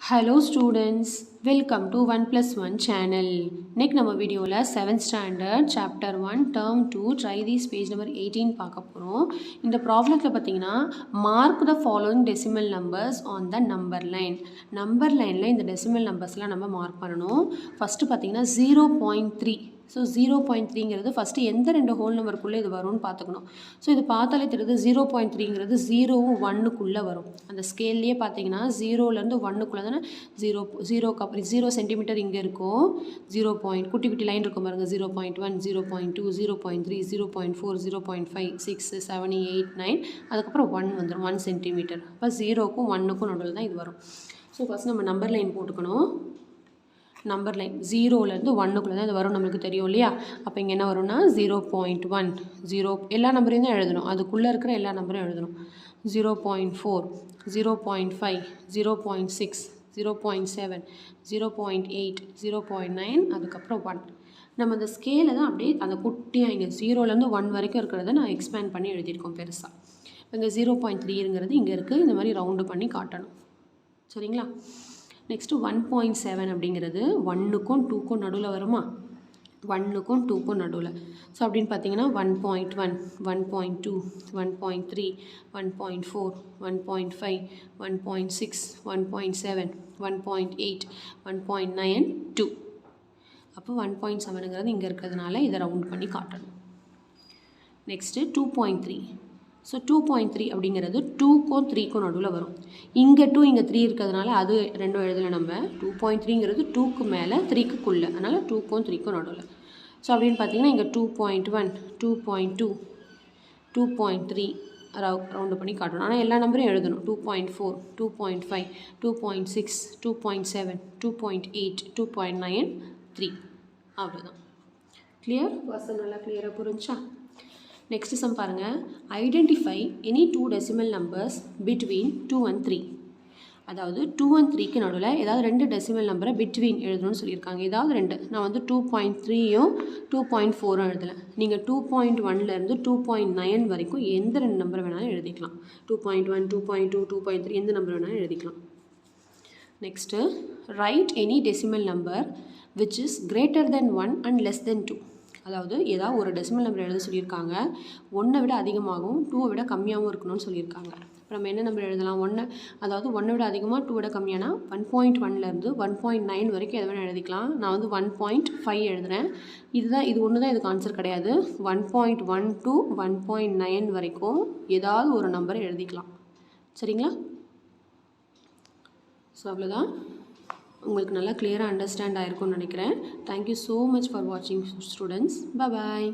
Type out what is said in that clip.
Hello students, welcome to 1 plus 1 channel. இன்னைக்கு நம்ம வீடியோவில் 7th standard chapter 1 term 2 try these page number 18 பார்க்க போகிறோம். இந்த ப்ராப்ளத்தில் பார்த்தீங்கன்னா mark the following decimal numbers on the number line. Number லைனில் இந்த டெசிமல் நம்பர்ஸ்லாம் நம்ம மார்க் பண்ணணும். ஃபஸ்ட்டு பார்த்தீங்கன்னா 0.3. ஸோ 0.3ங்கிறது ஃபஸ்ட்டு எந்த ரெண்டு ஹோல் நம்பருக்குள்ளே இது வரும்னு பார்த்துக்கணும். ஸோ இது பார்த்தாலே தெரியுது 0.3ங்கிறது 0வும் 1க்குள்ளே வரும். அந்த ஸ்கேல்லையே பார்த்தீங்கன்னா 0லேருந்து 1க்குள்ளே தானே 0க்கு அப்புறம் 0 சென்டிமீட்டர் இங்கே இருக்கும். 0. குட்டி குட்டி லைன் இருக்கும் பாருங்கள். 0.1 0.2 0.3 0.4 0.5 6 7 8 9 அதுக்கப்புறம் 1 வந்துடும் 1 சென்டிமீட்டர். அப்போ 0க்கும் 1க்கும் நடுவில் தான் இது வரும். ஸோ ஃபஸ்ட் நம்ம நம்பர் லைன் போட்டுக்கணும். நம்பர் லைன் 0லேருந்து 1க்குள்ளே தான் இது வரும், நம்மளுக்கு தெரியும் இல்லையா. அப்போ இங்கே என்ன வரும்னா 0.1 0 எல்லா நம்பரையும் தான் எழுதணும், அதுக்குள்ளே இருக்கிற எல்லா நம்பரையும் எழுதணும். 0.4 0.5 0.6 0.7 0.8 0.9 அதுக்கப்புறம் 1. நம்ம அந்த ஸ்கேலை தான் அப்படியே அந்த குட்டியாக இங்கே 0லேருந்து 1 வரைக்கும் இருக்கிறத நான் எக்ஸ்பேண்ட் பண்ணி எழுதியிருக்கோம் பெருசாக. இங்கே 0.3ங்கிறது இங்கே இருக்குது, இந்த மாதிரி ரவுண்டு பண்ணி காட்டணும். சரிங்களா. நெக்ஸ்ட்டு 1.7 அப்படிங்கிறது 1க்கும் 2க்கும் நடுவில் வருமா, 1க்கும் 2க்கும் நடுவில். ஸோ அப்படின்னு பார்த்தீங்கன்னா 1.1 1.2 1.3 1.4 1.5 1.6 1.7 1.8 1.9 2. அப்போ 1.7ங்கிறது இங்கே இருக்கிறதுனால இதை ரவுண்ட் பண்ணி காட்டணும். நெக்ஸ்ட்டு 2.3. ஸோ 2.3 அப்படிங்கிறது 2க்கும் 3க்கும் நடுவில் வரும். இங்கே 2 இங்கே 3 இருக்கிறதுனால அது ரெண்டும் எழுதலை நம்ம. 2.3ங்கிறது 2க்கு மேலே 3க்குள்ளே, அதனால் 2க்கும் 3க்கும் நடுவில். ஸோ அப்படின்னு பார்த்தீங்கன்னா இங்கே 2.1 2.2 2.3 ரவுண்டு பண்ணி காட்டணும். ஆனால் எல்லா நம்பரையும் எழுதணும். 2.4 2.5 2.6 2.7 2.8 2.9 3 அவ்வளோதான். கிளியர்? பர்சன் நல்லா கிளியராக புரிஞ்சா? நெக்ஸ்ட் சம் பாருங்கள். Identify any 2 decimal numbers between 2 and 3. அதாவது 2 and 3க்கு நடுவில் ஏதாவது 2 டெசிமல் நம்பரை பிட்வீன் எழுதணும்னு சொல்லியிருக்காங்க. ஏதாவது 2. நான் வந்து 2.3யும் 2.4ம் எழுதலை. நீங்கள் 2.1லேருந்து 2.9 வரைக்கும் எந்த 2 நம்பர் வேணாலும் எழுதிக்கலாம். 2.1 2.2 2.3 எந்த நம்பர் வேணாலும் எழுதிக்கலாம். Next right any decimal number which is greater than 1 and less than 2. அதாவது ஏதாவது ஒரு டெசிமல் நம்பர் எழுத சொல்லியிருக்காங்க. 1ஐ விட அதிகமாகவும் 2ஐ விட கம்மியாகவும் இருக்கணும்னு சொல்லியிருக்காங்க. இப்போ நம்ம என்ன நம்பர் எழுதலாம்? 1, அதாவது 1ஐ விட அதிகமாக 2 விட கம்மியானா 1.1லேருந்து 1.9 வரைக்கும் எதை வேணால் எழுதிக்கலாம். நான் வந்து 1.5 எழுதுகிறேன். இது ஒன்று தான் இதுக்கு ஆன்சர் கிடையாது. 1.1 to 1.9 வரைக்கும் ஏதாவது ஒரு நம்பரை எழுதிக்கலாம். சரிங்களா. ஸோ அவ்வளோதான். உங்களுக்கு நல்லா கிளியராக அண்டர்ஸ்டாண்ட் ஆகிருக்கும்னு நினைக்கிறேன். தேங்க்யூ ஸோ மச் ஃபார் வாட்சிங் ஸ்டூடெண்ட்ஸ். பாய்.